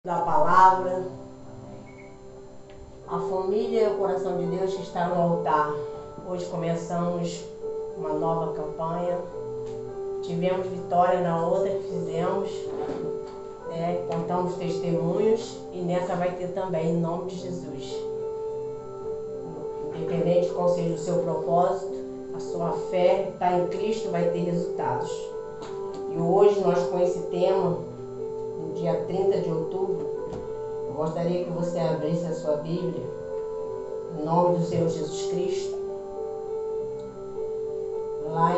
Da palavra, a família e o coração de Deus que está no altar. Hoje começamos uma nova campanha, tivemos vitória na outra que fizemos, contamos testemunhos e nessa vai ter também, em nome de Jesus. Independente de qual seja o seu propósito, a sua fé está em Cristo vai ter resultados. E hoje nós com esse tema, no dia 30 de outubro, eu gostaria que você abrisse a sua Bíblia, em nome do Senhor Jesus Cristo, lá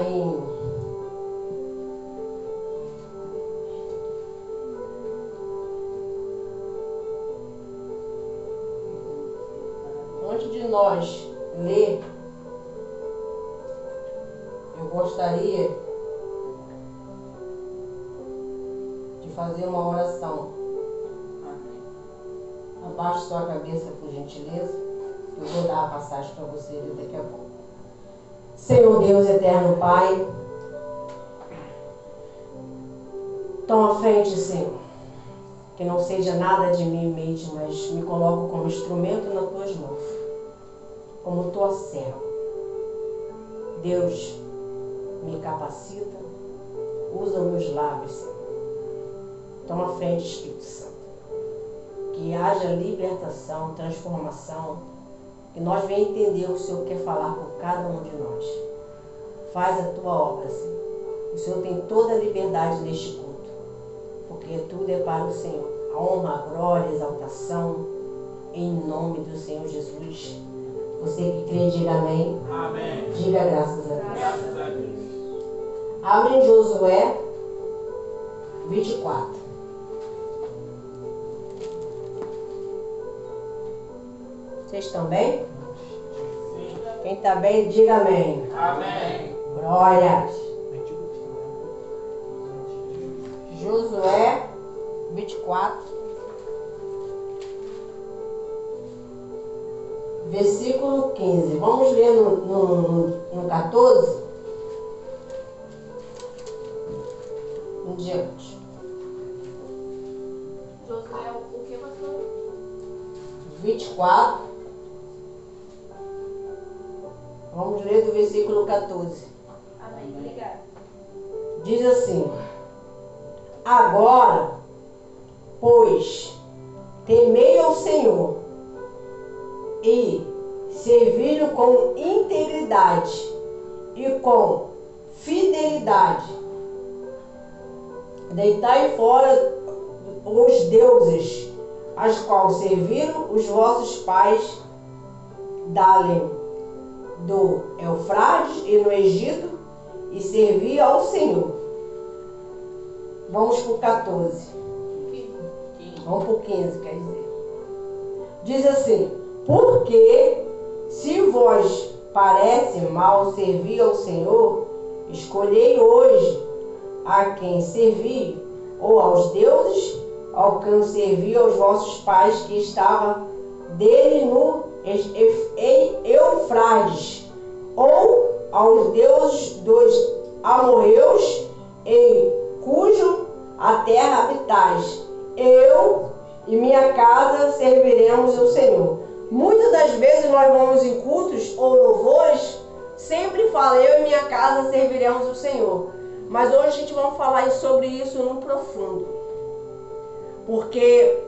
antes de nós ler, eu gostaria de fazer uma oração. Abaixe sua cabeça, por gentileza, que eu vou dar a passagem para você daqui a pouco. Senhor Deus, eterno Pai, toma à frente, Senhor, que não seja nada de mim mesmo, mas me coloco como instrumento nas tuas mãos, como tua serva. Deus, me capacita, usa meus lábios, Senhor. Toma à frente, Espírito Santo. Que haja libertação, transformação, que nós venhamos entender o que o Senhor quer falar com cada um de nós. Faz a tua obra, Senhor. O Senhor tem toda a liberdade neste culto, porque tudo é para o Senhor. A honra, a glória, a exaltação, em nome do Senhor Jesus. Você que crê, diga amém. Amém. Diga graças a Deus. Graças a Deus. Abre em Josué 24. Vocês estão bem? Sim. Quem está bem, diga amém. Amém. Glória. Josué 24, versículo 15. Vamos ler no 14? Em diante. Josué, o que você falou? 24. Vamos ler do versículo 14. Amém. Obrigada. Diz assim: agora, pois, temei ao Senhor e servi-lo com integridade e com fidelidade. Deitai fora os deuses, as quais serviram os vossos pais dalem do Eufrates e no Egito, e servi ao Senhor. Vamos para o 14. Vamos para o 15, quer dizer. Diz assim: porque se vos parece mal servir ao Senhor, escolhei hoje a quem servir, ou aos deuses, ao quem servir aos vossos pais que estavam dele no Eufrates, ou aos deuses dos amorreus, em cujo a terra habitais. Eu e minha casa serviremos ao Senhor. Muitas das vezes nós vamos em cultos ou louvores, sempre fala, eu e minha casa serviremos ao Senhor. Mas hoje a gente vai falar sobre isso no profundo. Porque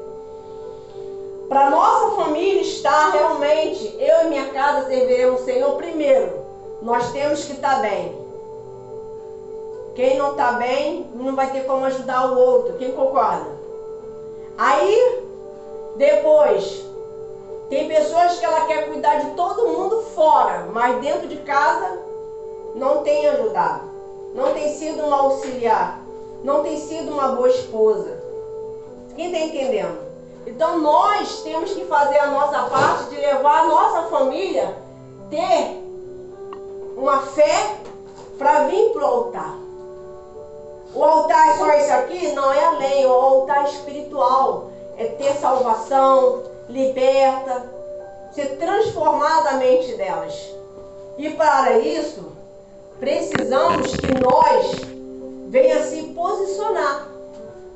para nossa família estar realmente, eu e minha casa serviremos ao Senhor, primeiro, nós temos que estar bem. Quem não está bem, não vai ter como ajudar o outro. Quem concorda? Aí, depois, tem pessoas que ela quer cuidar de todo mundo fora, mas dentro de casa não tem ajudado. Não tem sido uma auxiliar. Não tem sido uma boa esposa. Quem está entendendo? Então nós temos que fazer a nossa parte de levar a nossa família a ter uma fé para vir para o altar. O altar é só esse aqui? Não, é além. O altar espiritual é ter salvação, liberta, ser transformada a mente delas. E para isso, precisamos que nós venha se posicionar.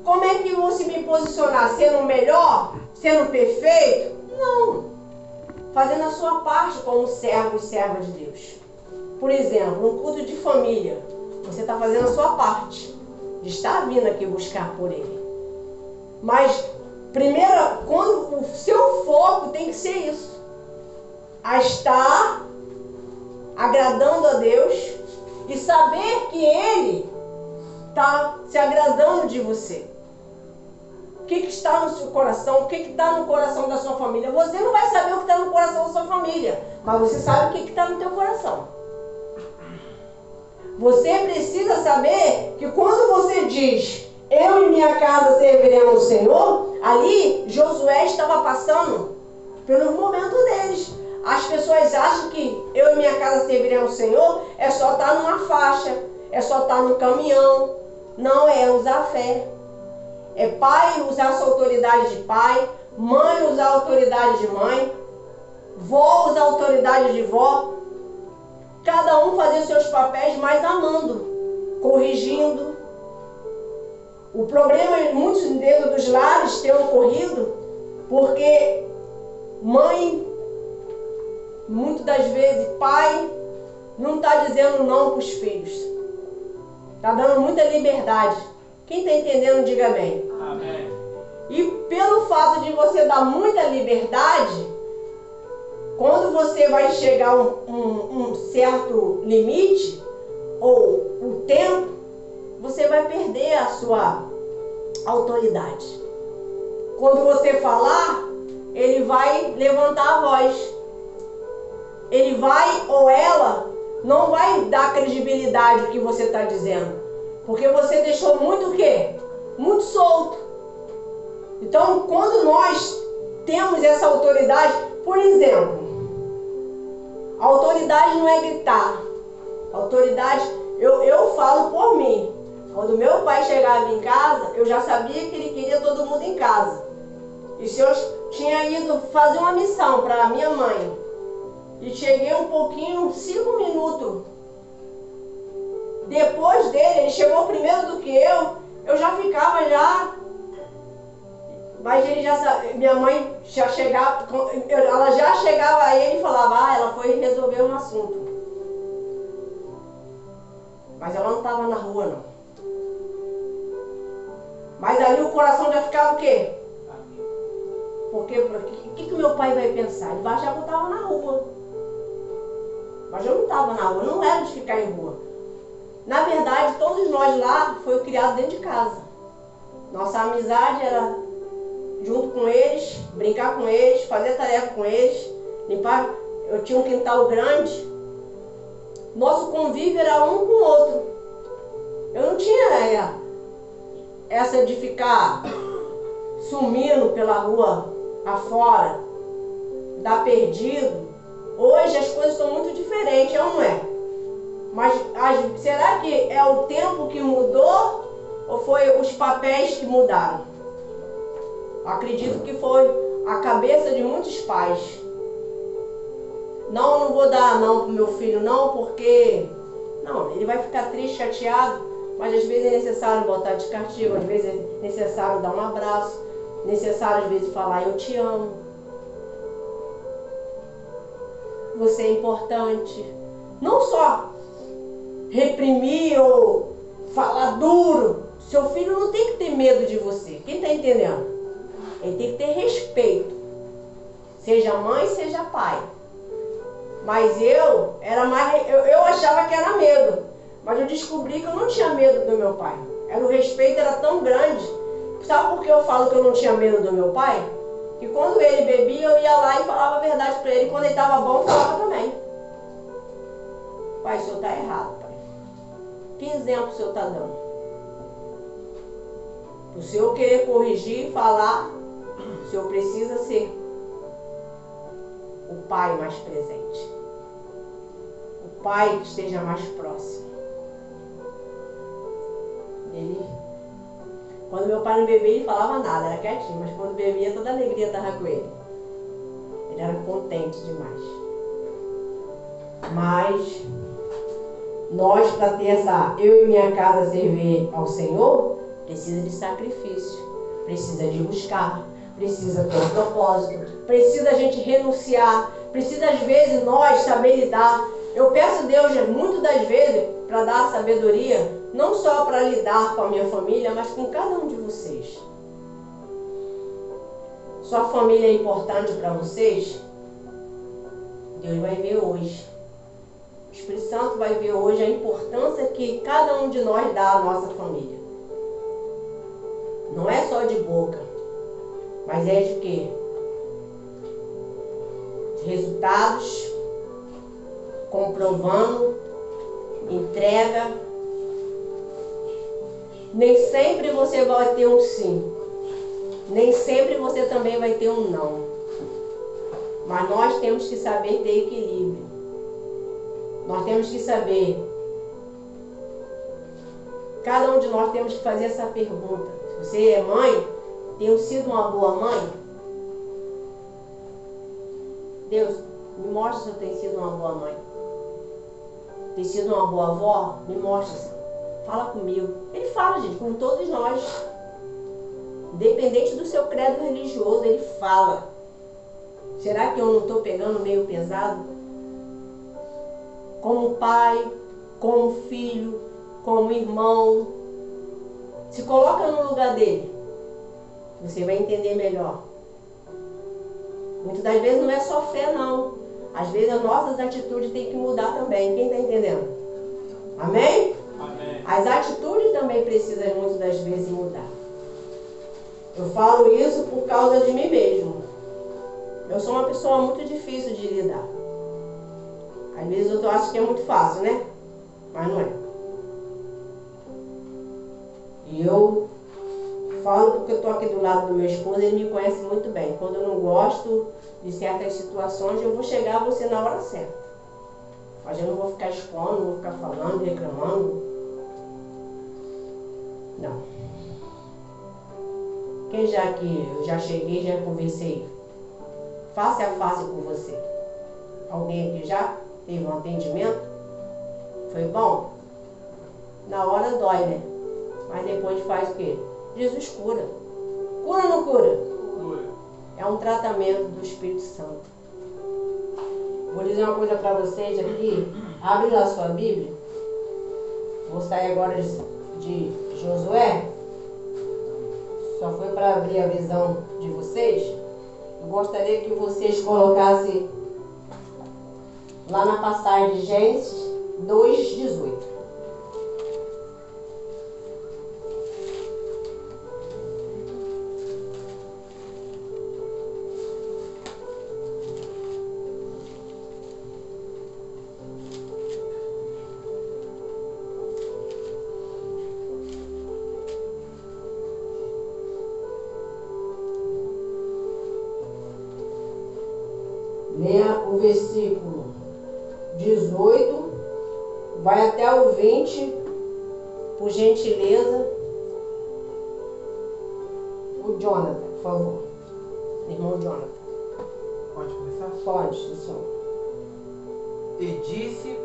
como é que eu vou se me posicionar? Sendo melhor? Sendo perfeito? Não. Fazendo a sua parte como servo e serva de Deus. Por exemplo, no culto de família, você está fazendo a sua parte de estar vindo aqui buscar por Ele. Mas, primeiro, quando o seu foco tem que ser isso. A estar agradando a Deus e saber que Ele está se agradando de você. O que está no seu coração? O que está no coração da sua família? Você não vai saber o que está no coração da sua família, mas você sabe o que está no teu coração. Você precisa saber que quando você diz, eu e minha casa serviremos ao Senhor, ali Josué estava passando pelo momento deles. As pessoas acham que eu e minha casa serviremos ao Senhor é só estar numa faixa, é só estar num caminhão. Não, é usar a fé. É pai usar a sua autoridade de pai, mãe usar a autoridade de mãe, vó usar a autoridade de vó. Cada um fazer seus papéis, mas amando, corrigindo. O problema em muitos dentro dos lares tem ocorrido porque mãe, muitas das vezes pai, não está dizendo não para os filhos. Está dando muita liberdade. Quem está entendendo, diga amém. Amém. E pelo fato de você dar muita liberdade, quando você vai chegar a um certo limite, ou o tempo, você vai perder a sua autoridade. Quando você falar, ele vai levantar a voz. Ele vai ou ela não vai dar credibilidade ao que você está dizendo. Porque você deixou muito o quê? Muito solto. Então, quando nós temos essa autoridade, por exemplo, a autoridade não é gritar. A autoridade, eu falo por mim. Quando meu pai chegava em casa, eu já sabia que ele queria todo mundo em casa. E se eu tinha ido fazer uma missão para a minha mãe, e cheguei um pouquinho, 5 minutos depois dele, ele chegou primeiro do que eu já ficava já. Mas ele já, minha mãe já chegava, ela já chegava a ele e falava, ela foi resolver um assunto. Mas ela não estava na rua, não. Mas ali o coração já ficava o quê? Porque o que meu pai vai pensar? Ele vai achar que eu estava na rua. Mas eu não estava na rua, não era de ficar em rua. Na verdade, todos nós lá fomos criados dentro de casa. Nossa amizade era junto com eles, brincar com eles, fazer tarefa com eles, limpar. Eu tinha um quintal grande. Nosso convívio era um com o outro. Eu não tinha essa de ficar sumindo pela rua afora, dar perdido. Hoje as coisas são muito diferentes, não é? Mas será que é o tempo que mudou ou foi os papéis que mudaram? Acredito que foi a cabeça de muitos pais. Não vou dar não pro meu filho não, porque não, ele vai ficar triste, chateado, mas às vezes é necessário botar de castigo, às vezes é necessário dar um abraço, necessário às vezes falar eu te amo. Você é importante. Não só reprimir ou falar duro. Seu filho não tem que ter medo de você. Quem está entendendo? Ele tem que ter respeito. Seja mãe, seja pai. Mas eu achava que era medo. Mas eu descobri que eu não tinha medo do meu pai. O respeito era tão grande. Sabe por que eu falo que eu não tinha medo do meu pai? Que quando ele bebia, eu ia lá e falava a verdade para ele. Quando ele estava bom, eu falava também. Pai, o senhor está errado, pai. Que exemplo o senhor está dando? O senhor querer corrigir, falar, o senhor precisa ser o pai mais presente. O pai que esteja mais próximo. Quando meu pai não bebia, ele falava nada, era quietinho. Mas quando bebia, toda a alegria estava com ele. Ele era contente demais. Mas nós, para ter eu e minha casa servir ao Senhor, precisa de sacrifício, precisa de buscar, precisa ter um propósito, precisa a gente renunciar, precisa às vezes nós saber lidar. Eu peço a Deus muitas das vezes para dar sabedoria, não só para lidar com a minha família, mas com cada um de vocês. Sua família é importante para vocês? Deus vai ver hoje. O Espírito Santo vai ver hoje a importância que cada um de nós dá à nossa família. Não é só de boca, mas é de quê? De resultados, comprovando, entrega. Nem sempre você vai ter um sim. Nem sempre você também vai ter um não. Mas nós temos que saber ter equilíbrio. Nós temos que saber. Cada um de nós temos que fazer essa pergunta. Se você é mãe, tenho sido uma boa mãe? Deus, me mostra se eu tenho sido uma boa mãe. Tem sido uma boa avó? Me mostra. Fala comigo. Ele fala, gente, com todos nós. Independente do seu credo religioso, ele fala. Será que eu não estou pegando meio pesado? Como pai, como filho, como irmão. Se coloca no lugar dele. Você vai entender melhor. Muitas das vezes não é só fé, não. Às vezes as nossas atitudes têm que mudar também. Quem está entendendo? Amém? Amém. As atitudes também precisam muitas das vezes mudar. Eu falo isso por causa de mim mesmo. Eu sou uma pessoa muito difícil de lidar. Às vezes eu acho que é muito fácil, né? Mas não é. E eu falo porque eu estou aqui do lado do meu esposo, ele me conhece muito bem. Quando eu não gosto de certas situações, eu vou chegar a você na hora certa. Mas eu não vou ficar expondo, não vou ficar falando, reclamando. Não. Quem já que eu já cheguei, já conversei face a face com você? Alguém aqui já teve um atendimento? Foi bom? Na hora dói, né? Mas depois faz o quê? Jesus cura. Cura ou não cura? Cura. É um tratamento do Espírito Santo. Vou dizer uma coisa para vocês aqui. Abre lá a sua Bíblia. Vou sair agora de Josué. Só foi para abrir a visão de vocês. Eu gostaria que vocês colocassem lá na passagem de Gênesis 2:18. Leia o versículo 18, vai até o 20, por gentileza. O Jonathan, por favor. Irmão Jonathan. Pode começar? Pode, senhor. E disse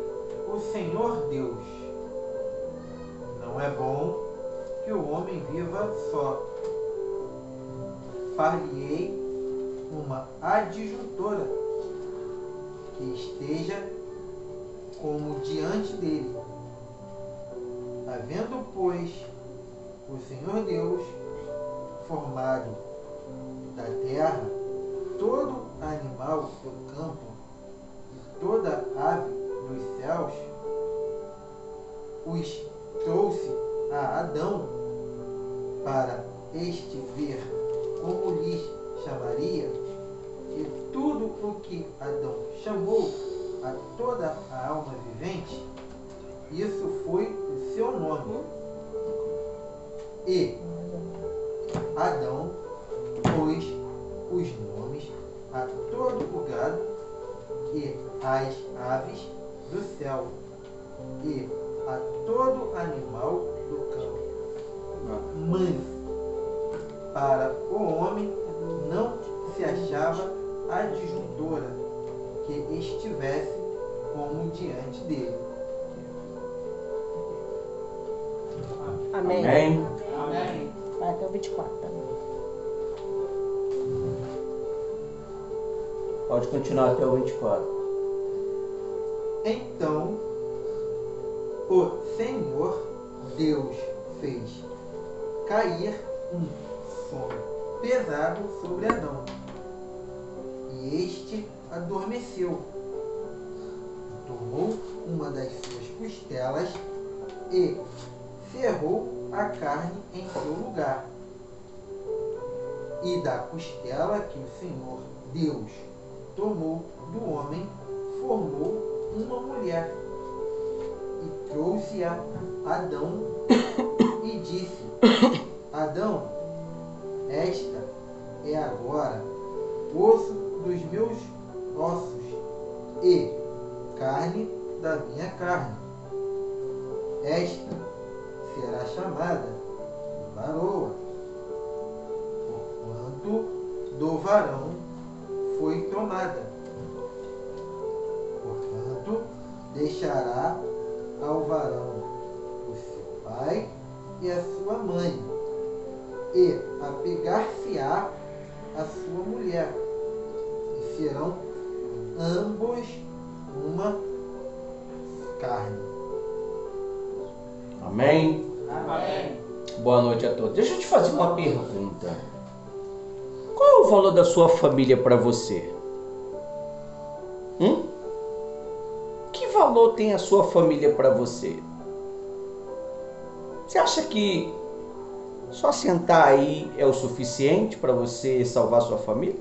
o Senhor Deus: não é bom que o homem viva só. Far-lhe-ei uma adjuntora que esteja como diante dele. Havendo, pois, o Senhor Deus formado da terra todo animal do campo e toda ave dos céus, os trouxe a Adão para este ver como lhes chamaria. E tudo o que Adão chamou a toda a alma vivente, isso foi o seu nome. E Adão pôs os nomes a todo o gado e às aves do céu e a todo animal do campo. Mas para o homem não se achava adjuntora que estivesse como diante dele. Amém. Amém. até o 24 também. Pode continuar até o 24. Então, o Senhor Deus fez cair um sono pesado sobre Adão, e este adormeceu. Tomou uma das suas costelas e ferrou a carne em seu lugar. E da costela que o Senhor Deus tomou do homem, formou uma mulher e trouxe a Adão e disse: Adão, esta é agora osso dos meus ossos e carne da minha carne. Esta será chamada varoa, porquanto do varão foi tomada. Portanto, deixará ao varão o seu pai e a sua mãe, e apegar-se-á a sua mulher, e serão ambos uma carne. Amém? Amém. Boa noite a todos. Deixa eu te fazer uma pergunta. Qual é o valor da sua família para você? Que valor tem a sua família para você? Você acha que só sentar aí é o suficiente para você salvar sua família?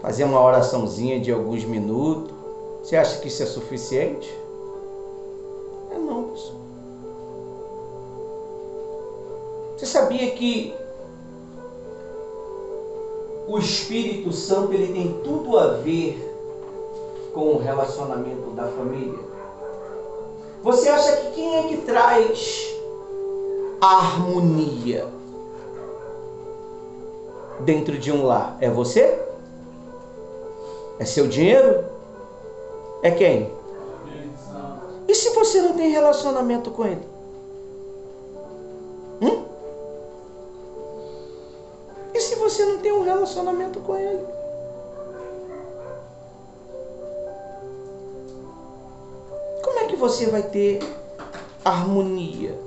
Fazer uma oraçãozinha de alguns minutos? Você acha que isso é suficiente? Não, pessoal. Você sabia que o Espírito Santo ele tem tudo a ver com o relacionamento da família? Você acha que quem é que traz a harmonia dentro de um lar? É você? É seu dinheiro? É quem? E se você não tem relacionamento com ele? E se você não tem um relacionamento com ele? Como é que você vai ter harmonia?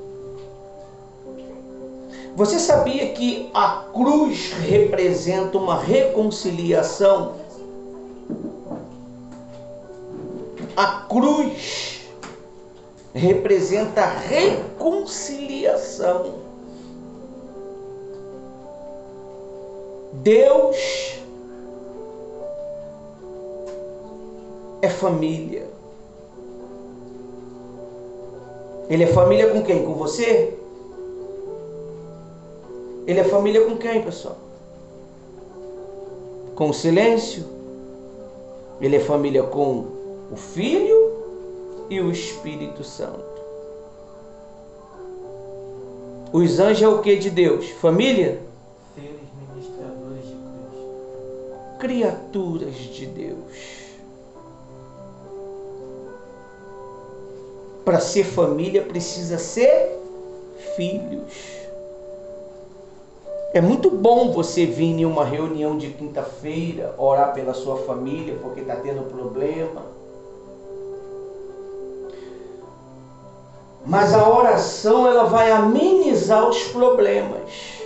Você sabia que a cruz representa uma reconciliação? A cruz representa reconciliação. Deus é família. Ele é família com quem? Com você? Ele é família com quem, pessoal? Com o silêncio? Ele é família com o Filho e o Espírito Santo. Os anjos é o que de Deus? Família? Seres ministradores de Cristo. Criaturas de Deus. Para ser família precisa ser filhos. É muito bom você vir em uma reunião de quinta-feira, orar pela sua família, porque está tendo problema. Mas a oração, ela vai amenizar os problemas.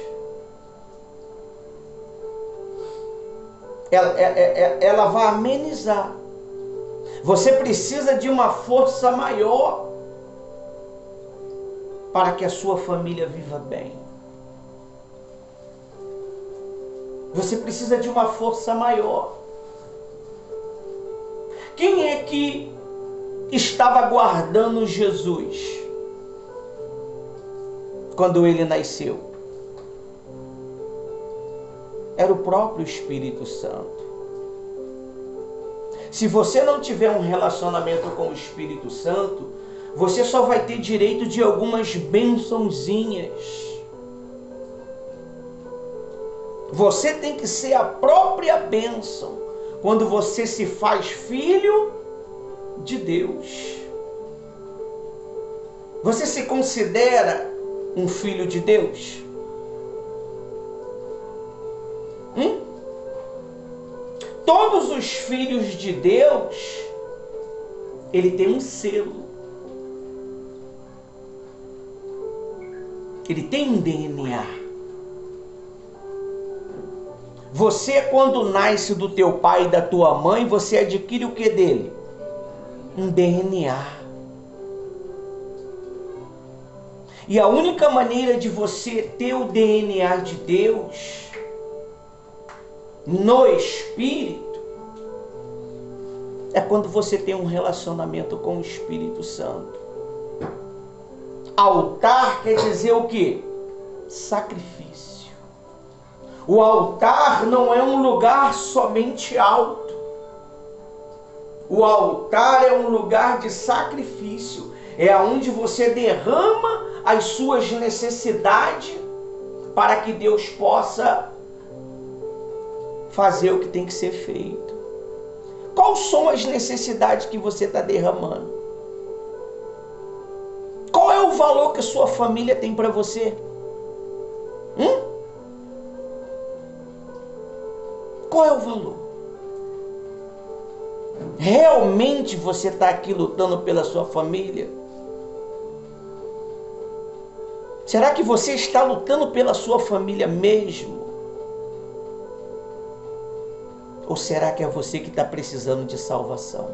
Ela vai amenizar. Você precisa de uma força maior para que a sua família viva bem. Você precisa de uma força maior. Quem é que estava guardando Jesus quando ele nasceu? Era o próprio Espírito Santo. Se você não tiver um relacionamento com o Espírito Santo, você só vai ter direito de algumas bênçãozinhas. Você tem que ser a própria bênção quando você se faz filho de Deus. Você se considera um filho de Deus? Todos os filhos de Deus, ele tem um selo. Ele tem um DNA. Você, quando nasce do teu pai e da tua mãe, você adquire o que dele? Um DNA. E a única maneira de você ter o DNA de Deus no Espírito é quando você tem um relacionamento com o Espírito Santo. Altar quer dizer o quê? Sacrifício. O altar não é um lugar somente alto. O altar é um lugar de sacrifício. É onde você derrama as suas necessidades para que Deus possa fazer o que tem que ser feito. Quais são as necessidades que você está derramando? Qual é o valor que a sua família tem para você? Qual é o valor? Realmente você está aqui lutando pela sua família? Será que você está lutando pela sua família mesmo? Ou será que é você que está precisando de salvação?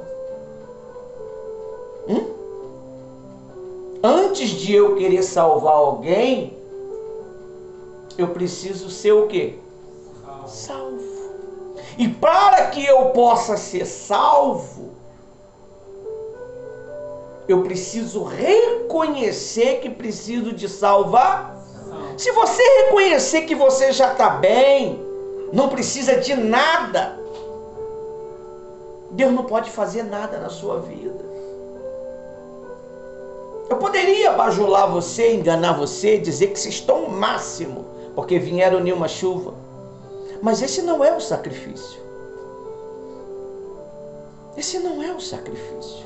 Antes de eu querer salvar alguém, eu preciso ser o quê? Salvo. E para que eu possa ser salvo, eu preciso reconhecer que preciso de salvar. Se você reconhecer que você já está bem, não precisa de nada, Deus não pode fazer nada na sua vida. Eu poderia bajular você, enganar você, dizer que vocês estão o máximo, porque vieram em uma chuva. Mas esse não é o sacrifício. Esse não é o sacrifício.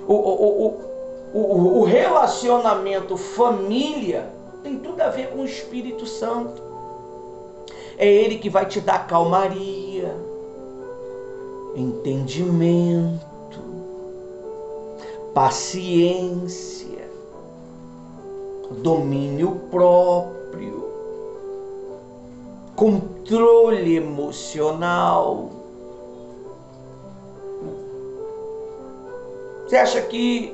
O relacionamento família tem tudo a ver com o Espírito Santo. É Ele que vai te dar calmaria, entendimento, paciência, domínio próprio, controle emocional. Você acha que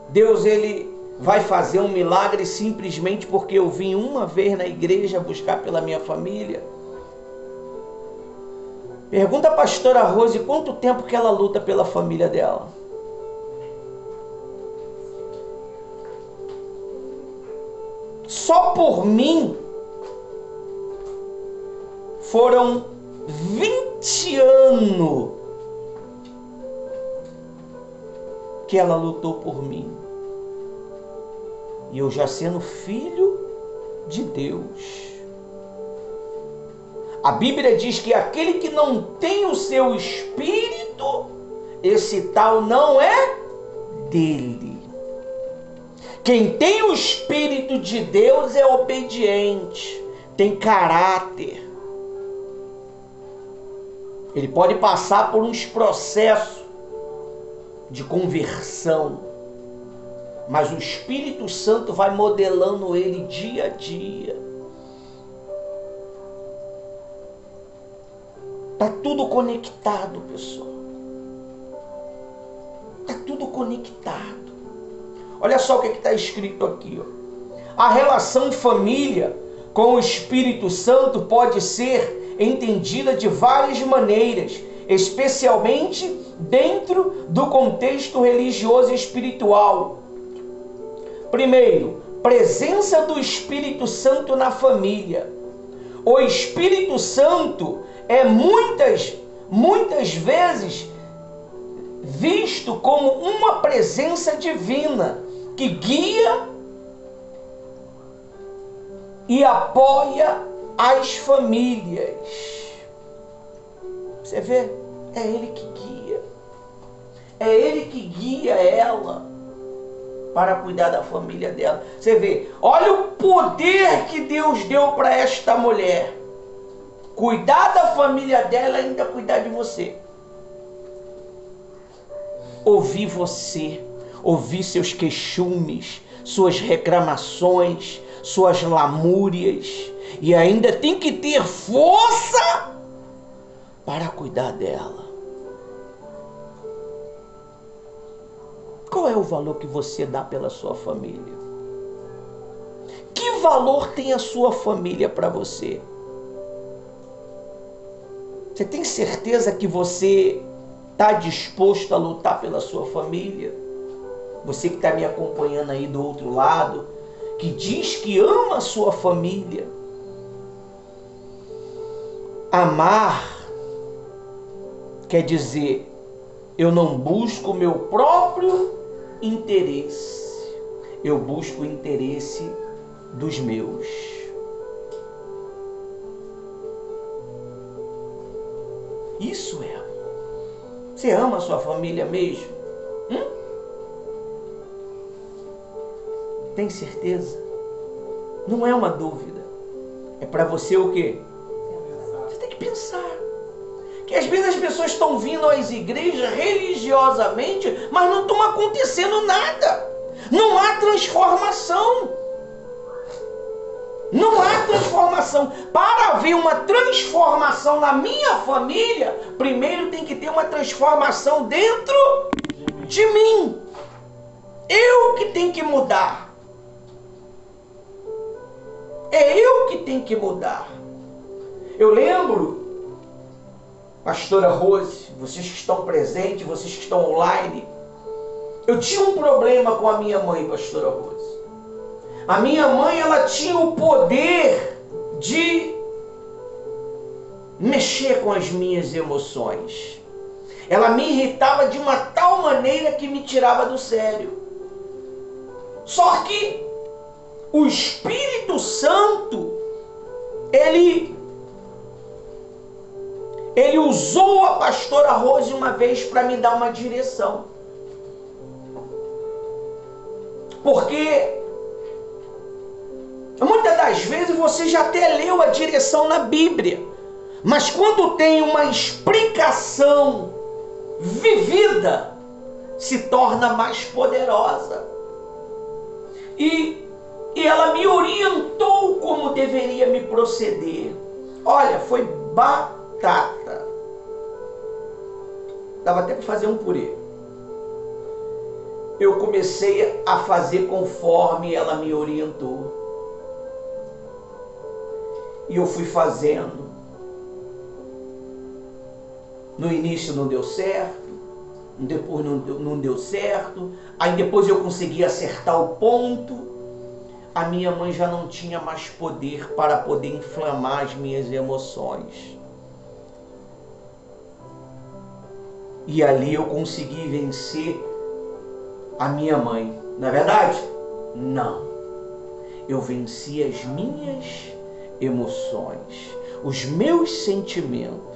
Deus ele vai fazer um milagre simplesmente porque eu vim uma vez na igreja buscar pela minha família? Pergunta a pastora Rose quanto tempo que ela luta pela família dela. Só por mim foram 20 anos que ela lutou por mim. E eu já sendo filho de Deus. A Bíblia diz que aquele que não tem o seu espírito, esse tal não é dele. Quem tem o Espírito de Deus é obediente, tem caráter. Ele pode passar por uns processos de conversão, mas o Espírito Santo vai modelando ele dia a dia. Está tudo conectado, pessoal. Está tudo conectado. Olha só o que está escrito aqui. A relação família com o Espírito Santo pode ser entendida de várias maneiras, especialmente dentro do contexto religioso e espiritual. Primeiro, presença do Espírito Santo na família. O Espírito Santo é muitas vezes visto como uma presença divina que guia e apoia as famílias. Você vê? É Ele que guia. É Ele que guia ela. para cuidar da família dela. Você vê, olha o poder que Deus deu para esta mulher. Cuidar da família dela e ainda cuidar de você. Ouvir você, ouvir seus queixumes, suas reclamações, suas lamúrias, e ainda tem que ter força para cuidar dela. Qual é o valor que você dá pela sua família? Que valor tem a sua família para você? Você tem certeza que você está disposto a lutar pela sua família? Você que está me acompanhando aí do outro lado, que diz que ama a sua família. Amar quer dizer, eu não busco o meu próprio interesse, eu busco o interesse dos meus. Isso é amor. Você ama a sua família mesmo? Tem certeza? Não é uma dúvida. É para você o quê? Você tem que pensar. Que às vezes as pessoas estão vindo às igrejas religiosamente, mas não estão acontecendo nada. Não há transformação. Não há transformação. Para haver uma transformação na minha família, primeiro tem que ter uma transformação dentro de mim. Eu que tenho que mudar. É eu que tenho que mudar. Eu lembro, pastora Rose, vocês que estão presentes, vocês que estão online, eu tinha um problema com a minha mãe, pastora Rose. A minha mãe, ela tinha o poder de mexer com as minhas emoções. Ela me irritava de uma tal maneira que me tirava do sério. Só que o Espírito Santo, ele usou a pastora Rose uma vez para me dar uma direção. Porque muitas das vezes você já até leu a direção na Bíblia, mas quando tem uma explicação vivida, se torna mais poderosa. E ela me orientou como deveria me proceder. Olha, foi batata. Dava até para fazer um purê. Eu comecei a fazer conforme ela me orientou. E eu fui fazendo. No início não deu certo. Depois não deu certo. Aí depois eu consegui acertar o ponto. A minha mãe já não tinha mais poder para poder inflamar as minhas emoções. E ali eu consegui vencer a minha mãe. Não é verdade? Não. Eu venci as minhas emoções, os meus sentimentos.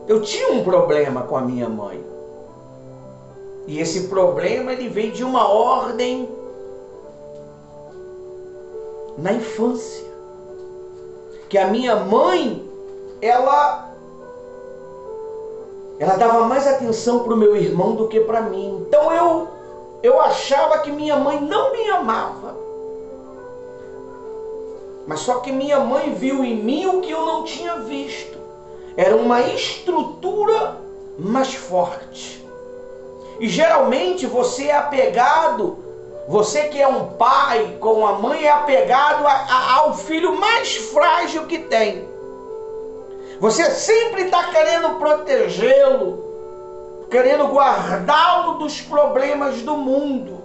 Eu tinha um problema com a minha mãe. E esse problema, ele veio de uma ordem na infância. Que a minha mãe, ela dava mais atenção para o meu irmão do que para mim. Então eu achava que minha mãe não me amava. Mas só que minha mãe viu em mim o que eu não tinha visto. Era uma estrutura mais forte. E geralmente você é apegado, você que é um pai com a mãe, é apegado ao filho mais frágil que tem. Você sempre está querendo protegê-lo, querendo guardá-lo dos problemas do mundo.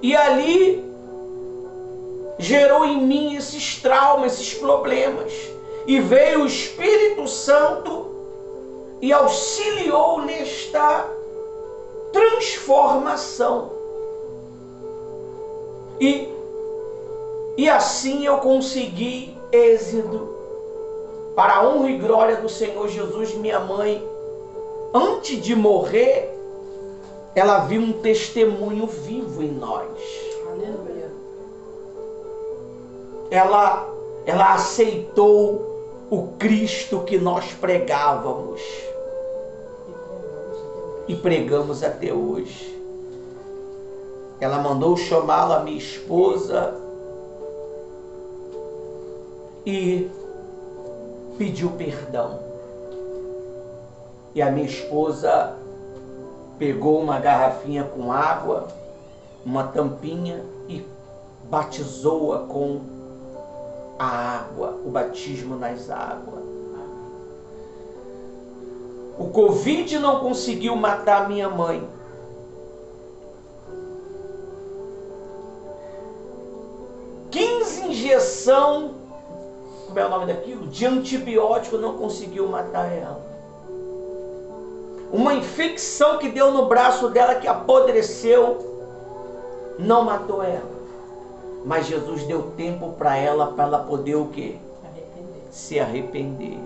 E ali gerou em mim esses traumas, esses problemas. E veio o Espírito Santo e auxiliou nesta transformação. E assim eu consegui êxito. Para a honra e glória do Senhor Jesus, minha mãe, antes de morrer, ela viu um testemunho vivo em nós. Aleluia. Ela aceitou o Cristo que nós pregávamos e pregamos até hoje. Ela mandou chamá-la, minha esposa, e pediu perdão. E a minha esposa pegou uma garrafinha com água, uma tampinha, e batizou-a com a água, o batismo nas águas. O Covid não conseguiu matar minha mãe. Injeção, como é o nome daquilo? De antibiótico não conseguiu matar ela. Uma infecção que deu no braço dela, que apodreceu, não matou ela. Mas Jesus deu tempo para ela poder o quê? Se arrepender.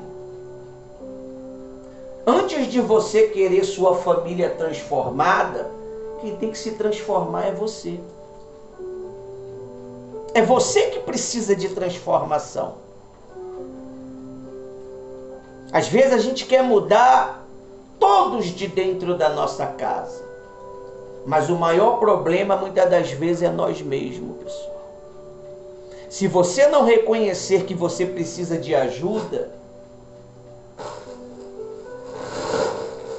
Antes de você querer sua família transformada, quem tem que se transformar é você. É você que precisa de transformação. Às vezes a gente quer mudar todos de dentro da nossa casa. Mas o maior problema muitas das vezes é nós mesmos, pessoal. Se você não reconhecer que você precisa de ajuda,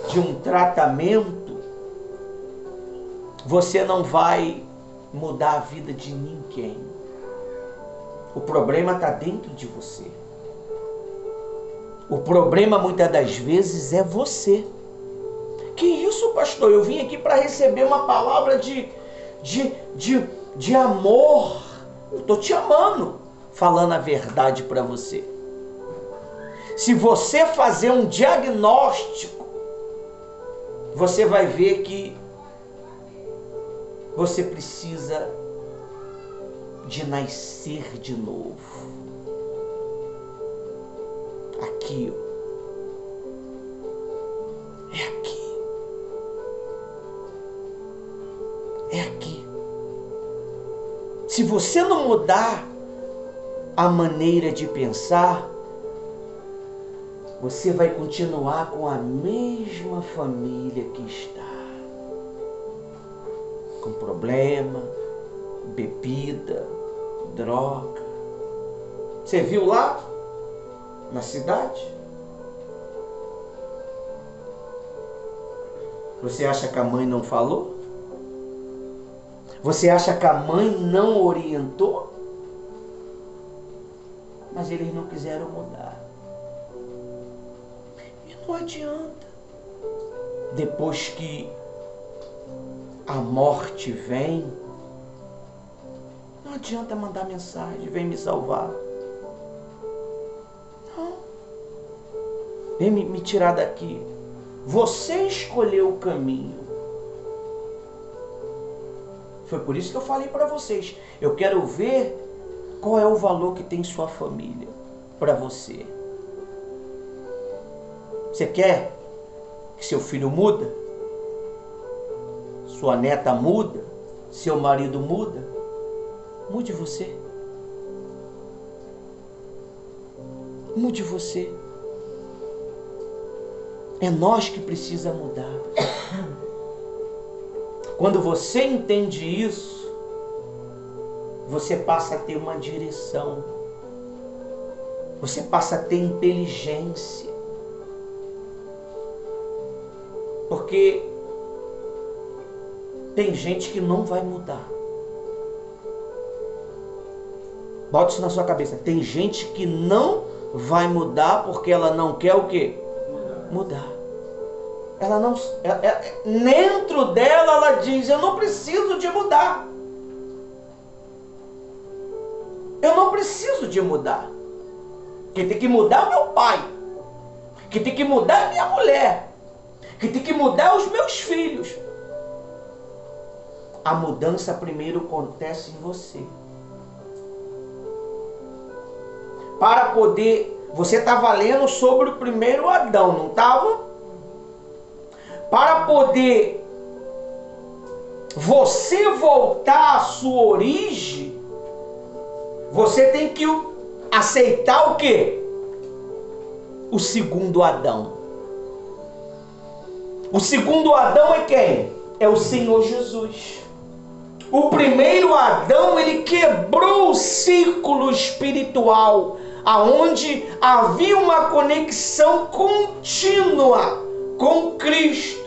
de um tratamento, você não vai mudar a vida de ninguém. O problema está dentro de você. O problema muitas das vezes é você. Que isso, pastor? Eu vim aqui para receber uma palavra de amor. Eu estou te amando, falando a verdade para você. Se você fazer um diagnóstico, você vai ver que você precisa de nascer de novo. Aqui, ó. É aqui. É aqui. Se você não mudar a maneira de pensar, você vai continuar com a mesma família que está. Com problema, bebida, droga. Você viu lá na cidade? Você acha que a mãe não falou? Você acha que a mãe não orientou? Mas eles não quiseram mudar. E não adianta. Depois que a morte vem, não adianta mandar mensagem, vem me salvar. Não. Vem me tirar daqui. Você escolheu o caminho. Foi por isso que eu falei para vocês. Eu quero ver qual é o valor que tem sua família para você. Você quer que seu filho muda? Sua neta muda? Seu marido muda? Mude você. Mude você. É nós que precisa mudar. Quando você entende isso, você passa a ter uma direção. Você passa a ter inteligência. Porque tem gente que não vai mudar. Bota isso na sua cabeça. Tem gente que não vai mudar porque ela não quer o quê? Mudar. Ela não, dentro dela ela diz: eu não preciso de mudar. Eu não preciso de mudar. Quem tem que mudar é o meu pai. Quem tem que mudar é a minha mulher. Quem tem que mudar é os meus filhos. A mudança primeiro acontece em você. Para poder... Você estava lendo sobre o primeiro Adão, não estava? Para poder você voltar à sua origem, você tem que aceitar o quê? O segundo Adão. O segundo Adão é quem? É o Senhor Jesus. O primeiro Adão, ele quebrou o círculo espiritual, aonde havia uma conexão contínua com Cristo,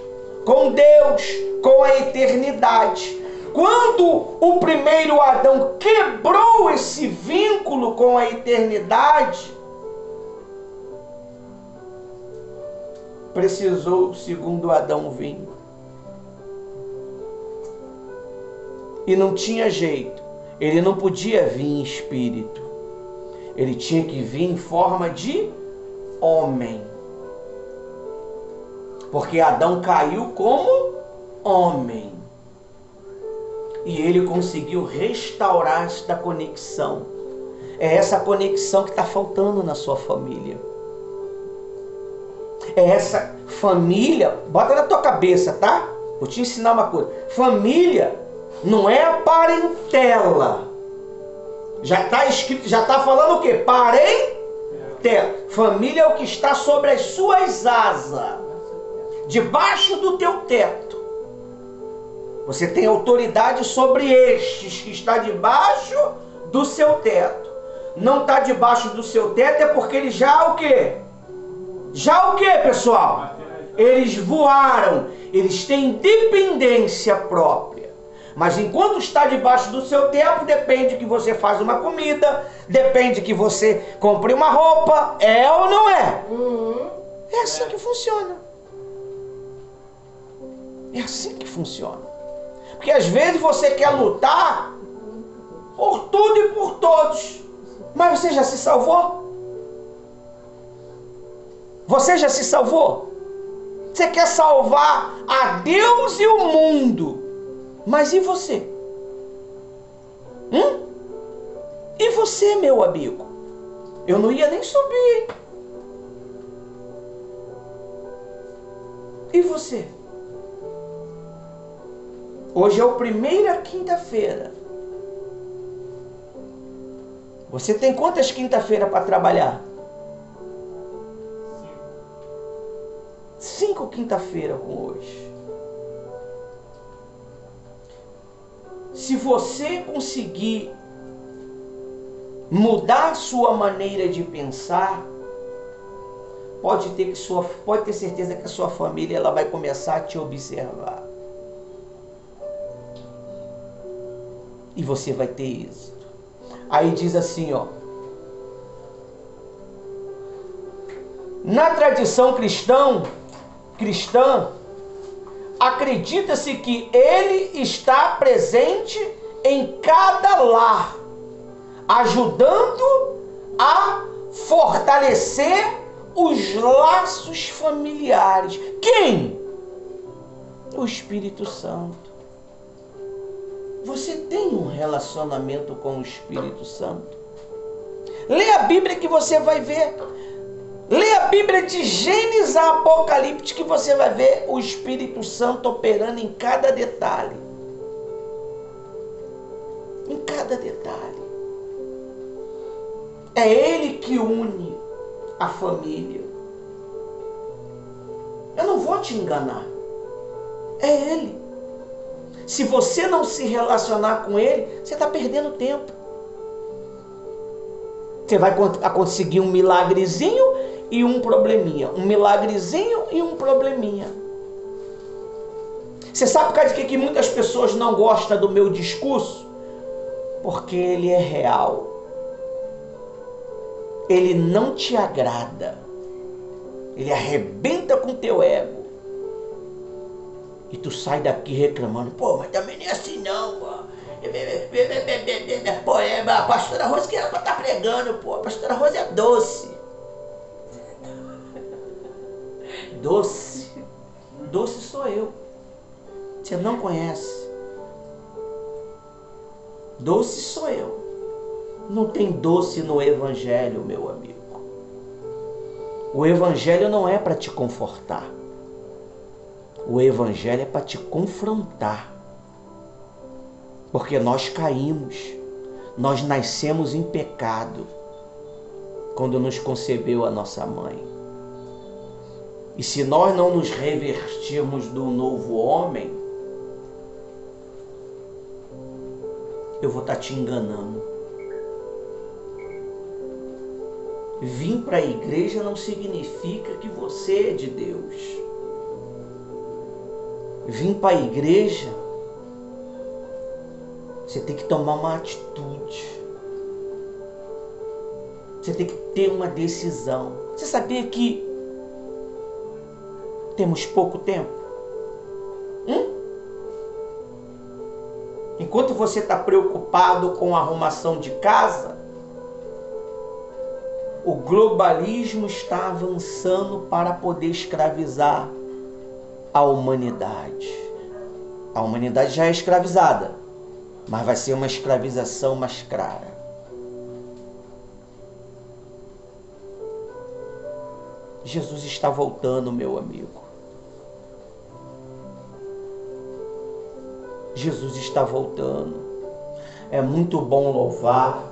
com Deus, com a eternidade. Quando o primeiro Adão quebrou esse vínculo com a eternidade, precisou o segundo Adão vir. E não tinha jeito. Ele não podia vir em espírito. Ele tinha que vir em forma de homem. Porque Adão caiu como homem. E ele conseguiu restaurar esta conexão. É essa conexão que está faltando na sua família. É essa família, bota na tua cabeça, tá? Vou te ensinar uma coisa. Família não é a parentela. Já está escrito, já está falando o quê? Parentela. Família é o que está sobre as suas asas, debaixo do teu teto. Você tem autoridade sobre estes que está debaixo do seu teto. Não está debaixo do seu teto é porque ele já o quê? Já o quê, pessoal? Eles voaram. Eles têm dependência própria. Mas enquanto está debaixo do seu teto, depende que você faz uma comida, depende que você compre uma roupa. É ou não é? É assim que funciona. É assim que funciona. Porque às vezes você quer lutar por tudo e por todos. Mas você já se salvou? Você já se salvou? Você quer salvar a Deus e o mundo. Mas e você? E você, meu amigo? Eu não ia nem subir. E você? Hoje é a primeira quinta-feira. Você tem quantas quinta-feiras para trabalhar? 5 quinta-feira com hoje. Se você conseguir mudar sua maneira de pensar, pode ter certeza que a sua família ela vai começar a te observar. E você vai ter êxito. Aí diz assim, ó. Na tradição cristã, acredita-se que ele está presente em cada lar, ajudando a fortalecer os laços familiares. Quem? O Espírito Santo. Você tem um relacionamento com o Espírito Santo? Lê a Bíblia que você vai ver. Lê a Bíblia de Gênesis a Apocalipse que você vai ver o Espírito Santo operando em cada detalhe. Em cada detalhe. É Ele que une a família. Eu não vou te enganar. É Ele. Se você não se relacionar com Ele, você está perdendo tempo. Você vai conseguir um milagrezinho e um probleminha. Um milagrezinho e um probleminha. Você sabe por causa de que muitas pessoas não gostam do meu discurso? Porque ele é real. Ele não te agrada. Ele arrebenta com teu ego. E tu sai daqui reclamando. Pô, mas também nem é assim não, pô. Pô, a pastora Rose que ela tá pregando, pô. A pastora Rose é doce. Doce. Doce sou eu. Você não conhece. Doce sou eu. Não tem doce no Evangelho, meu amigo. O Evangelho não é para te confortar. O Evangelho é para te confrontar. Porque nós caímos, nós nascemos em pecado quando nos concebeu a nossa mãe. E se nós não nos revertirmos do novo homem, eu vou estar te enganando. Vir para a igreja não significa que você é de Deus. Vir para a igreja, você tem que tomar uma atitude. Você tem que ter uma decisão. Você sabia que temos pouco tempo? Enquanto você está preocupado com a arrumação de casa, o globalismo está avançando para poder escravizar a humanidade. A humanidade já é escravizada, mas vai ser uma escravização mais clara. Jesus está voltando, meu amigo. Jesus está voltando. É muito bom louvar,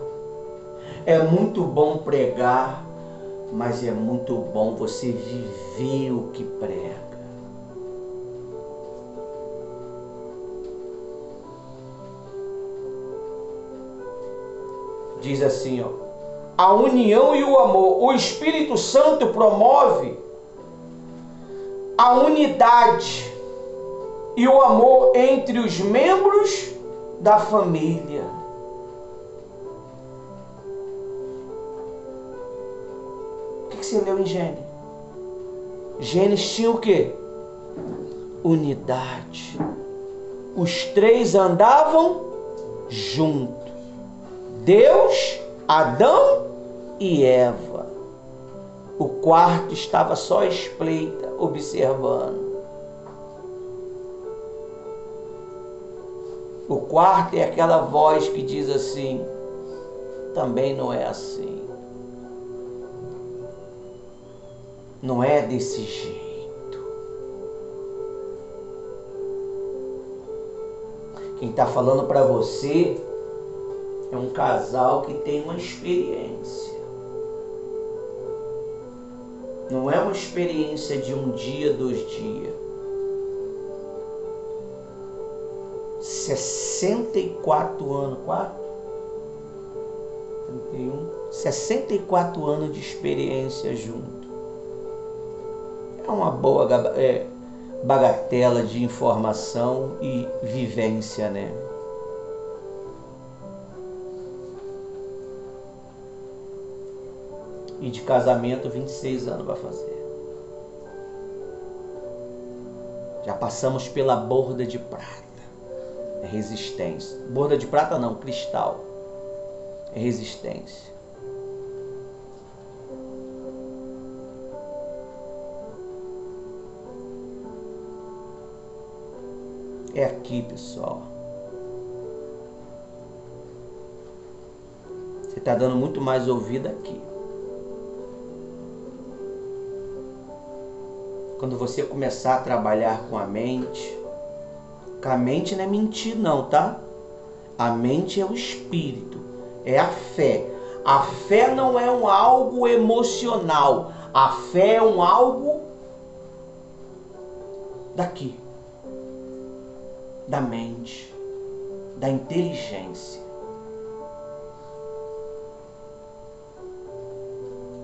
é muito bom pregar, mas é muito bom você viver o que prega. Diz assim, ó, a união e o amor. O Espírito Santo promove a unidade e o amor entre os membros da família. O que você leu em Gênesis? Gênesis tinha o quê? Unidade. Os três andavam juntos. Deus, Adão e Eva. O quarto estava só à espreita, observando. O quarto é aquela voz que diz assim, também não é assim. Não é desse jeito. Quem está falando para você é um casal que tem uma experiência. Não é uma experiência de um dia, 2 dias. 64 anos, 64 anos de experiência junto. É uma boa bagatela de informação e vivência, né? E de casamento, 26 anos vai fazer. Já passamos pela borda de prata. É resistência. Borda de prata não, cristal. É resistência. É aqui, pessoal. Você está dando muito mais ouvido aqui. Quando você começar a trabalhar com a mente não é mentir não, tá? A mente é o espírito, é a fé. A fé não é um algo emocional. A fé é um algo daqui, da mente, da inteligência.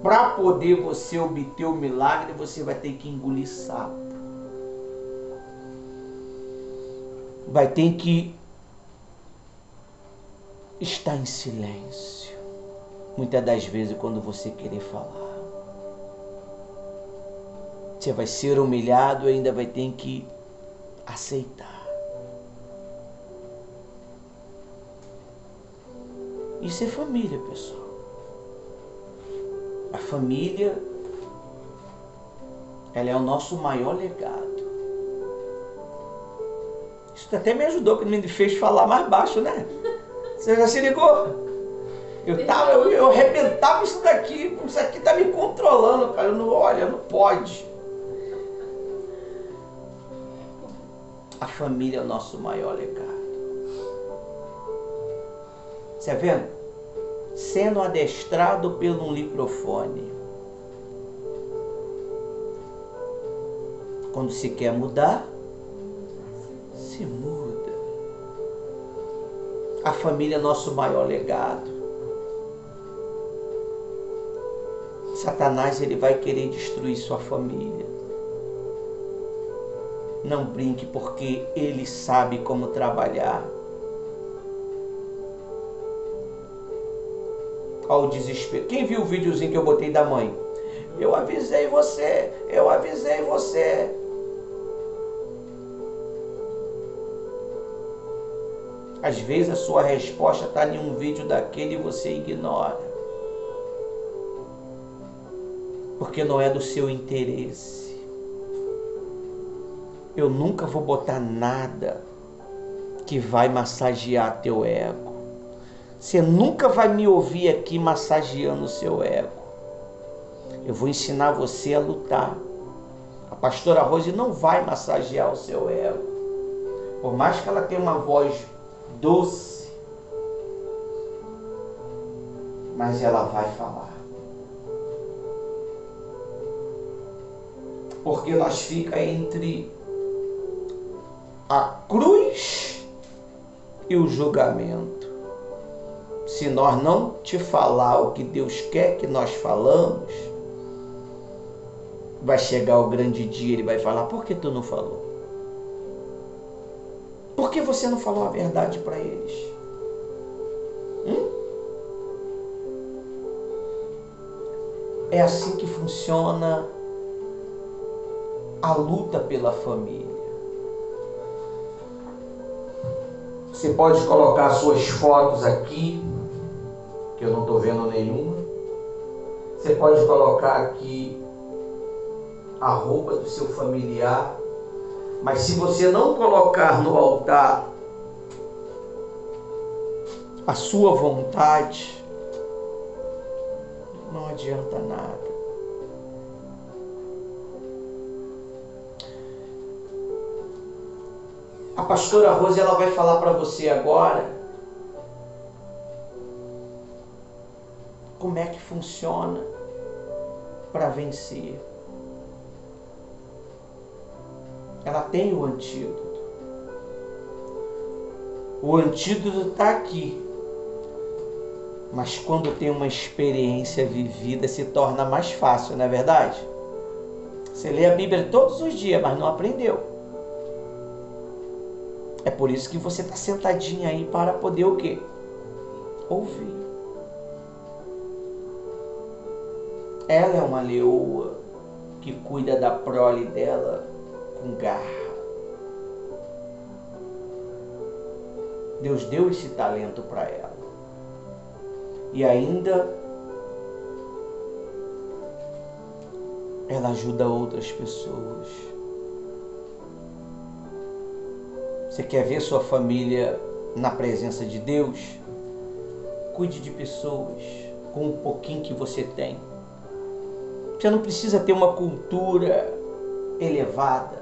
Para poder você obter o milagre, você vai ter que engolir sapo. Vai ter que estar em silêncio. Muitas das vezes quando você querer falar. Você vai ser humilhado e ainda vai ter que aceitar. Isso é família, pessoal. A família, ela é o nosso maior legado. Isso até me ajudou, porque me fez falar mais baixo, né? Você já se ligou? Eu arrebentava isso daqui tá me controlando, cara. Não pode. A família é o nosso maior legado. Você vendo? Sendo adestrado pelo um microfone. Quando se quer mudar, se muda. A família é nosso maior legado. Satanás, ele vai querer destruir sua família. Não brinque, porque ele sabe como trabalhar. Olha o desespero. Quem viu o videozinho que eu botei da mãe? Eu avisei você, eu avisei você. Às vezes a sua resposta está em um vídeo daquele e você ignora. Porque não é do seu interesse. Eu nunca vou botar nada que vai massagear teu ego. Você nunca vai me ouvir aqui massageando o seu ego. Eu vou ensinar você a lutar. A pastora Rose não vai massagear o seu ego. Por mais que ela tenha uma voz doce, mas ela vai falar. Porque nós fica entre a cruz e o julgamento. Se nós não te falar o que Deus quer que nós falamos, vai chegar o grande dia, ele vai falar: por que tu não falou? Por que você não falou a verdade para eles? É assim que funciona a luta pela família. Você pode colocar suas fotos aqui, que eu não estou vendo nenhuma. Você pode colocar aqui a roupa do seu familiar. Mas se você não colocar no altar a sua vontade, não adianta nada. A pastora Rose, ela vai falar para você agora como é que funciona para vencer. Ela tem o antídoto. O antídoto está aqui. Mas quando tem uma experiência vivida, se torna mais fácil, não é verdade? Você lê a Bíblia todos os dias, mas não aprendeu. É por isso que você está sentadinha aí para poder o quê? Ouvir. Ela é uma leoa que cuida da prole dela com garra. Deus deu esse talento para ela. E ainda ela ajuda outras pessoas. Você quer ver sua família na presença de Deus? Cuide de pessoas com um pouquinho que você tem. Você não precisa ter uma cultura elevada.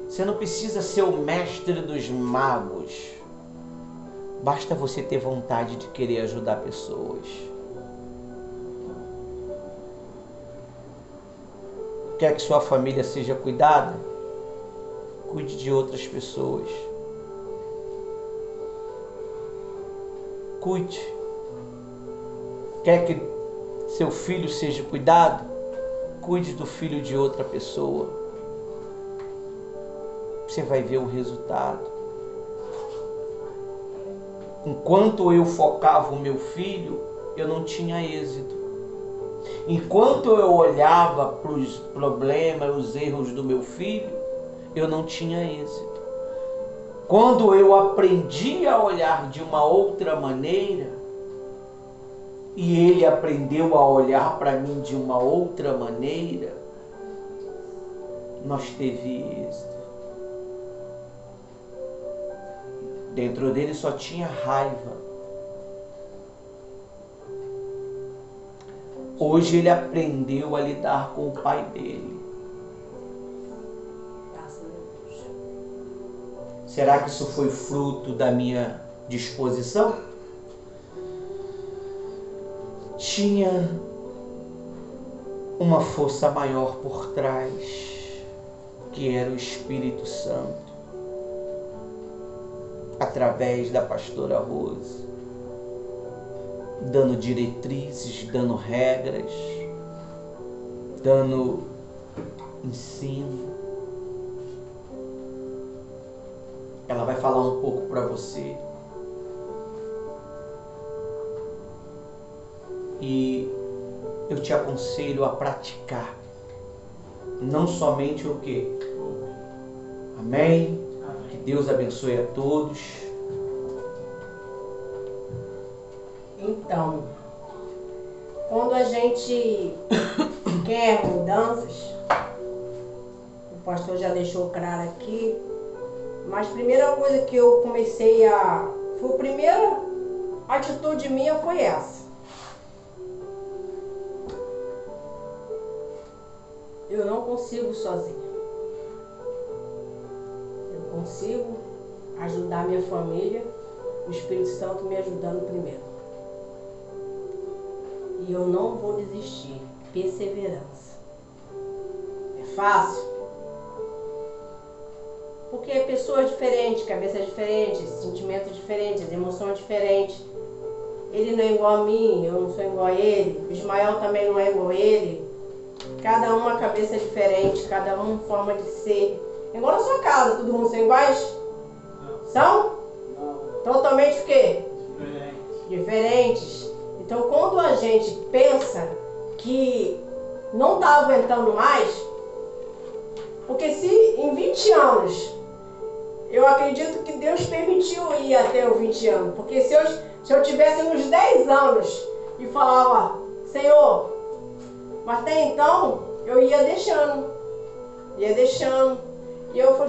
Você não precisa ser o mestre dos magos. Basta você ter vontade de querer ajudar pessoas. Quer que sua família seja cuidada? Cuide de outras pessoas. Cuide. Quer que seu filho seja cuidado? Cuide do filho de outra pessoa. Você vai ver o resultado. Enquanto eu focava o meu filho, eu não tinha êxito. Enquanto eu olhava para os problemas, os erros do meu filho, eu não tinha êxito. Quando eu aprendi a olhar de uma outra maneira, e ele aprendeu a olhar para mim de uma outra maneira, nós teve êxito. Dentro dele só tinha raiva. Hoje ele aprendeu a lidar com o pai dele. Será que isso foi fruto da minha disposição? tinha uma força maior por trás, que era o Espírito Santo, através da pastora Rose, dando diretrizes, dando regras, dando ensino. Ela vai falar um pouco para você. E eu te aconselho a praticar. Não somente o quê? Amém? Que Deus abençoe a todos. Então, quando a gente quer mudanças, o pastor já deixou claro aqui, mas a primeira coisa que eu comecei a... Foi a primeira atitude minha foi essa. Eu não consigo sozinha. Eu consigo ajudar minha família, o Espírito Santo me ajudando primeiro. E eu não vou desistir. Perseverança. É fácil? Porque pessoas diferentes, cabeças diferentes, sentimentos diferentes, emoções diferentes. Ele não é igual a mim, eu não sou igual a ele. O Ismael também não é igual a ele. Cada um uma cabeça diferente, cada um forma de ser. Igual na sua casa, todo mundo são iguais? Não. São? Não. Totalmente o quê? Diferente. Diferentes. Então, quando a gente pensa que não está aguentando mais, porque se em 20 anos, eu acredito que Deus permitiu ir até os 20 anos, porque se eu tivesse uns 10 anos e falava, Senhor, mas até então eu ia deixando. E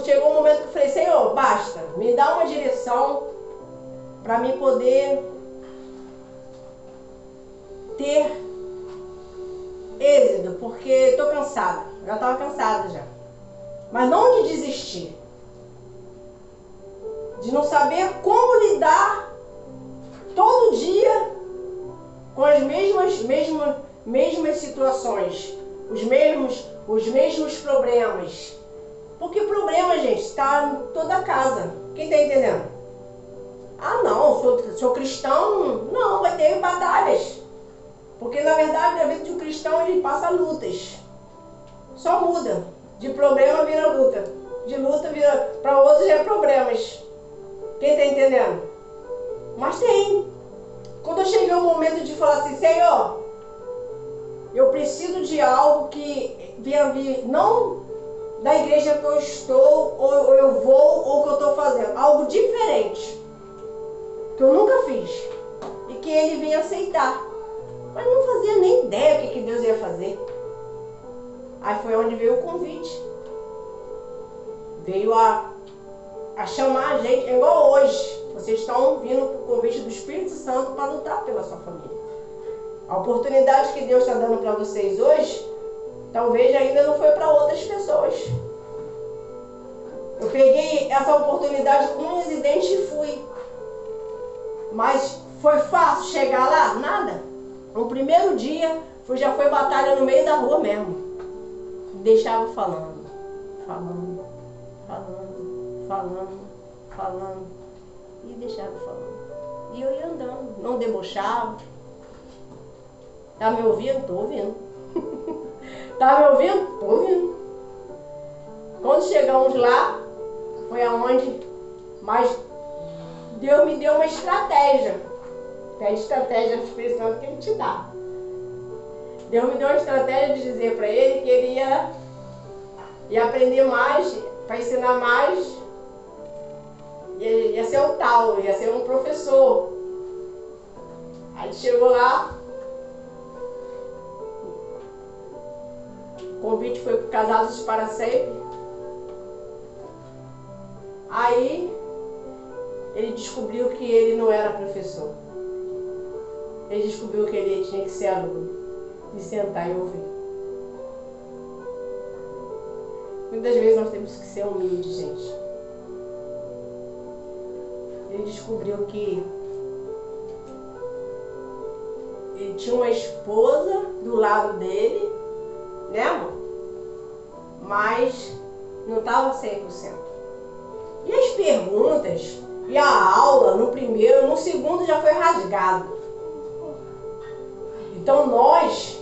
chegou um momento que eu falei, Senhor, basta, me dá uma direção para mim poder ter êxito, porque estou cansada. Já estava cansada já. Mas não de desistir. De não saber como lidar todo dia com as mesmas situações. Os mesmos problemas. Porque problema, gente, está em toda a casa. Quem está entendendo? Ah, não, sou cristão. Não, vai ter batalhas. Porque, na verdade, a vida de um cristão, ele passa lutas. Só muda. De problema vira luta. De luta vira... Para outros é problemas. Quem está entendendo? Mas tem. Quando eu cheguei ao momento de falar assim, Senhor, eu preciso de algo que venha vir, não da igreja que eu estou, ou eu vou, ou que eu estou fazendo. Algo diferente. Que eu nunca fiz. E que ele venha aceitar. Mas não fazia nem ideia o que Deus ia fazer. Aí foi onde veio o convite. Veio a chamar a gente, é igual hoje. Vocês estão vindo para o convite do Espírito Santo para lutar pela sua família. A oportunidade que Deus está dando para vocês hoje, talvez ainda não foi para outras pessoas. Eu peguei essa oportunidade com unhas e dentes e fui. Mas foi fácil chegar lá? Nada. No primeiro dia, já foi batalha no meio da rua mesmo. Deixava falando. E deixava falando. E eu ia andando. Não debochava. Tá me ouvindo? Tô ouvindo. Tá me ouvindo? Tô ouvindo. Quando chegamos lá, foi aonde... Mas Deus me deu uma estratégia. Pede estratégia do Espírito Santo que Ele te dá. Deus me deu uma estratégia de dizer para ele que ele ia aprender mais, para ensinar mais. Ia ser o tal, ia ser um professor. Aí chegou lá, o convite foi para Casados para Sempre. Aí ele descobriu que ele não era professor. Ele descobriu que ele tinha que ser aluno. E sentar e ouvir. Muitas vezes nós temos que ser humildes, gente. Ele descobriu que ele tinha uma esposa do lado dele, né, amor? Mas não estava 100%. E as perguntas, e a aula, no primeiro, no segundo já foi rasgado. Então nós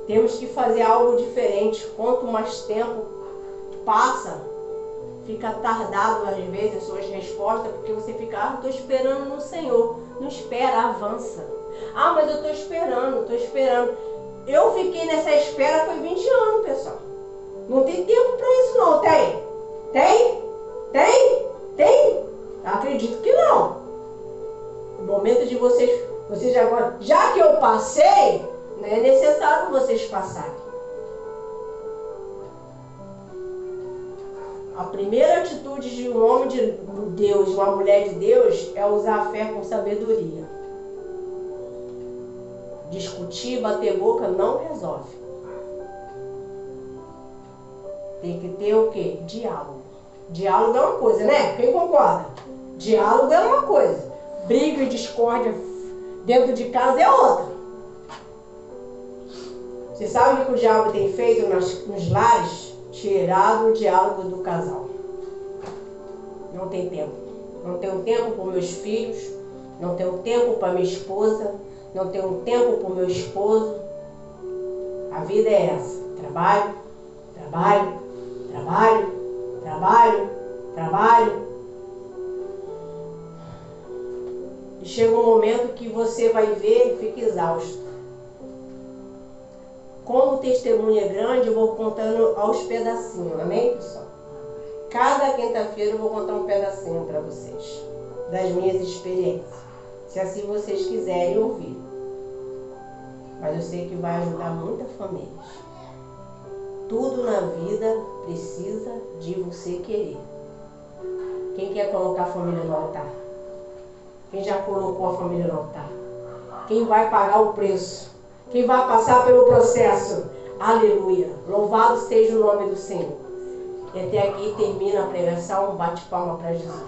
temos que fazer algo diferente. Quanto mais tempo passa, fica tardado às vezes as suas respostas, porque você fica, estou esperando no Senhor. Não espera, avança. Mas eu estou esperando. Eu fiquei nessa espera foi 20 anos, pessoal. Não tem tempo para isso não, tem? Tem? Acredito que não. O momento de vocês agora, já que eu passei, não é necessário vocês passarem. A primeira atitude de um homem de Deus, uma mulher de Deus, é usar a fé com sabedoria. Discutir, bater boca não resolve. Tem que ter o quê? Diálogo. Diálogo é uma coisa, né? Quem concorda? Diálogo é uma coisa. Briga e discórdia dentro de casa é outra. Você sabe o que o diabo tem feito nos lares? Tirado o diálogo do casal. Não tem tempo. Não tenho tempo para meus filhos. Não tenho tempo para minha esposa. Não tenho tempo para o meu esposo. A vida é essa. Trabalho. E chega um momento que você vai ver e fica exausto. Como o testemunho é grande, eu vou contando aos pedacinhos, amém, pessoal? Cada quinta-feira eu vou contar um pedacinho para vocês, das minhas experiências, se assim vocês quiserem ouvir. Mas eu sei que vai ajudar muitas famílias. Tudo na vida precisa de você querer. Quem quer colocar a família no altar? Quem já colocou a família no altar? Quem vai pagar o preço? Quem vai passar pelo processo? Aleluia! Louvado seja o nome do Senhor. E até aqui termina a pregação. Bate palma para Jesus.